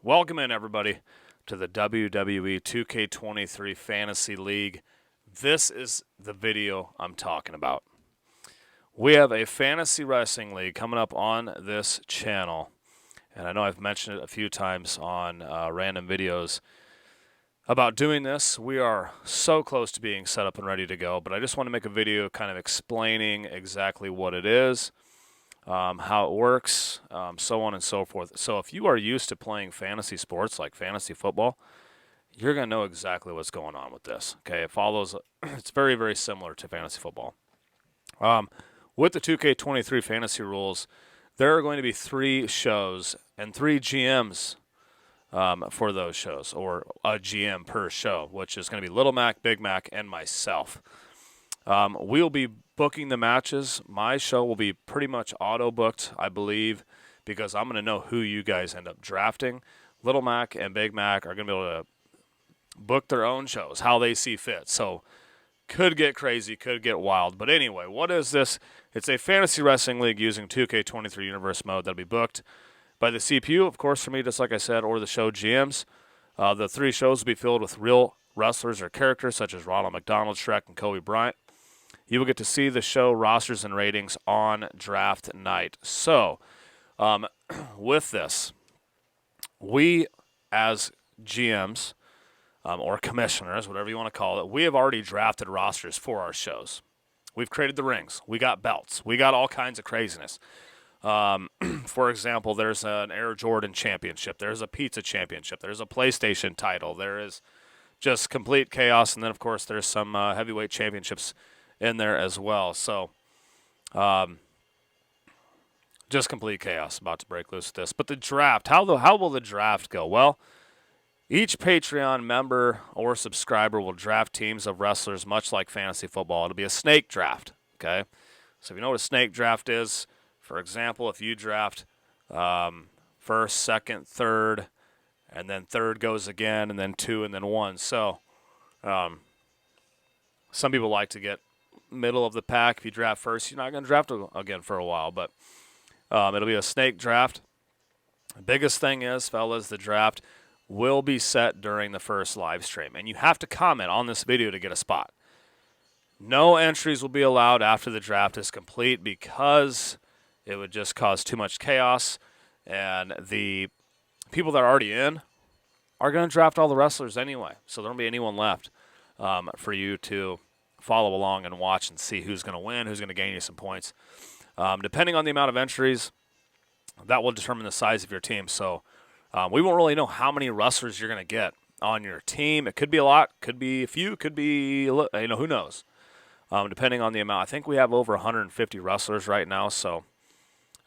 Welcome in, everybody, to the WWE 2k23 Fantasy League. This is the video I'm talking about. We have a fantasy wrestling league coming up on this channel, and I know I've mentioned it a few times on random videos about doing this. We are so close to being set up and ready to go, but I just want to make a video kind of explaining exactly what it is, how it works, so on and so forth. So if you are used to playing fantasy sports like fantasy football, you're going to know exactly what's going on with this. Okay, it follows, it's very, very similar to fantasy football. With the 2K23 fantasy rules, there are going to be 3 shows and 3 GMs for those shows, or a GM per show, which is going to be Little Mac, Big Mac, and myself. We'll be booking the matches. My show will be pretty much auto-booked, I believe, because I'm going to know who you guys end up drafting. Little Mac and Big Mac are going to be able to book their own shows, how they see fit. So could get crazy, could get wild. But anyway, what is this? It's a fantasy wrestling league using 2K23 Universe mode that'll be booked by the CPU, of course, for me, just like I said, or the show GMs. The 3 shows will be filled with real wrestlers or characters such as Ronald McDonald, Shrek, and Kobe Bryant. You will get to see the show rosters and ratings on draft night. So, with this, we as GMs or commissioners, whatever you want to call it, we have already drafted rosters for our shows. We've created the rings. We got belts. We got all kinds of craziness. For example, there's an Air Jordan championship. There's a pizza championship. There's a PlayStation title. There is just complete chaos. And then, of course, there's some heavyweight championships in there as well. So, just complete chaos about to break loose with this. But the draft, how will the draft go? Well, each Patreon member or subscriber will draft teams of wrestlers much like fantasy football. It'll be a snake draft, okay? So if you know what a snake draft is, for example, if you draft first, second, third, and then third goes again, and then 2, and then 1. So some people like to get middle of the pack. If you draft first, you're not going to draft again for a while, but it'll be a snake draft. The biggest thing is, fellas, the draft will be set during the first live stream, and you have to comment on this video to get a spot. No entries will be allowed after the draft is complete because it would just cause too much chaos, and the people that are already in are going to draft all the wrestlers anyway, so there won't be anyone left for you to follow along and watch and see who's going to win, who's going to gain you some points. Depending on the amount of entries, that will determine the size of your team. So we won't really know how many wrestlers you're going to get on your team. It could be a lot, could be a few, could be, who knows, depending on the amount. I think we have over 150 wrestlers right now, so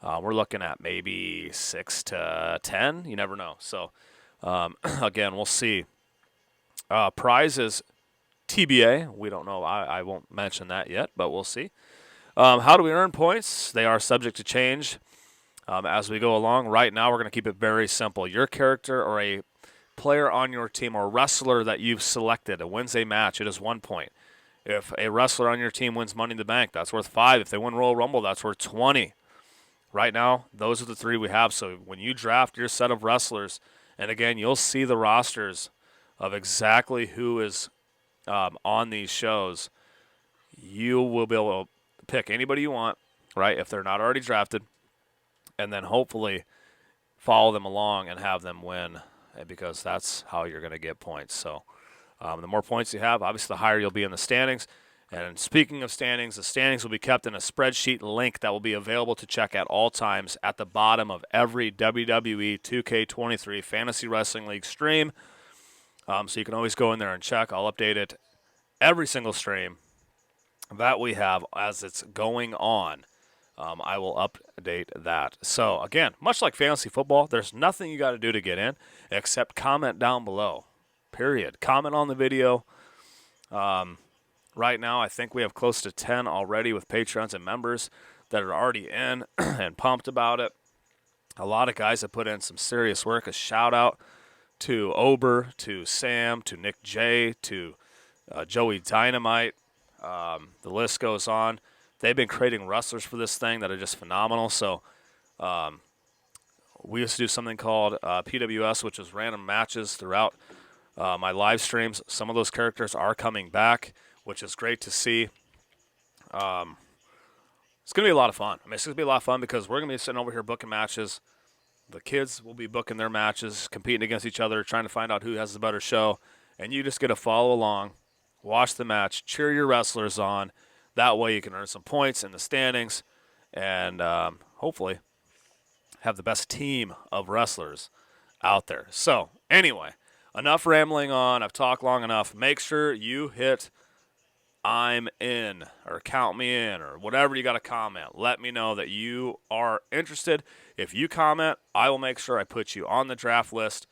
we're looking at maybe 6 to 10. You never know. So, again, we'll see. Prize is TBA. We don't know. I won't mention that yet, but we'll see. How do we earn points? They are subject to change as we go along. Right now, we're going to keep it very simple. Your character or a player on your team or wrestler that you've selected wins a match, it is 1 point. If a wrestler on your team wins Money in the Bank, that's worth 5. If they win Royal Rumble, that's worth 20. Right now, those are the 3 we have. So when you draft your set of wrestlers, and again, you'll see the rosters of exactly who is on these shows. You will be able to pick anybody you want, right, if they're not already drafted, and then hopefully follow them along and have them win, because that's how you're going to get points. So the more points you have, obviously the higher you'll be in the standings. And speaking of standings, the standings will be kept in a spreadsheet link that will be available to check at all times at the bottom of every WWE 2K23 Fantasy Wrestling League stream. So you can always go in there and check. I'll update it every single stream that we have as it's going on. I will update that. So, again, much like fantasy football, there's nothing you got to do to get in except comment down below, period. Comment on the video. Right now, I think we have close to 10 already with Patreons and members that are already in and pumped about it. A lot of guys have put in some serious work. A shout-out to Ober, to Sam, to Nick J, to Joey Dynamite. The list goes on. They've been creating wrestlers for this thing that are just phenomenal. So we used to do something called PWS, which is random matches throughout my live streams. Some of those characters are coming back, which is great to see. It's going to be a lot of fun. I mean, it's going to be a lot of fun because we're going to be sitting over here booking matches. The kids will be booking their matches, competing against each other, trying to find out who has the better show. And you just get to follow along, watch the match, cheer your wrestlers on. That way you can earn some points in the standings and hopefully have the best team of wrestlers out there. So, anyway, enough rambling on. I've talked long enough. Make sure you hit I'm in or count me in or whatever you got to comment. Let me know that you are interested. If you comment, I will make sure I put you on the draft list,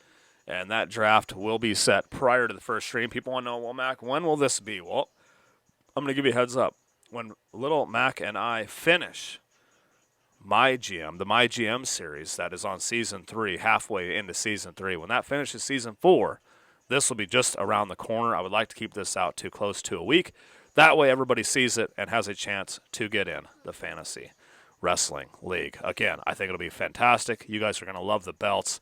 and that draft will be set prior to the first stream. People want to know, well, Mac, when will this be? Well, I'm going to give you a heads up. When little Mac and I finish the My GM series that is on Season 3, halfway into Season 3, when that finishes Season 4, this will be just around the corner. I would like to keep this out to close to a week. That way everybody sees it and has a chance to get in the Fantasy Wrestling League. Again, I think it'll be fantastic. You guys are going to love the belts,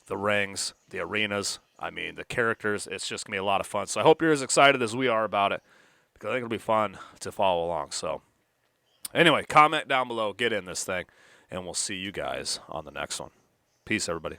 the rings, the arenas. I mean, the characters. It's just going to be a lot of fun. So I hope you're as excited as we are about it because I think it'll be fun to follow along. So anyway, comment down below, get in this thing, and we'll see you guys on the next one. Peace, everybody.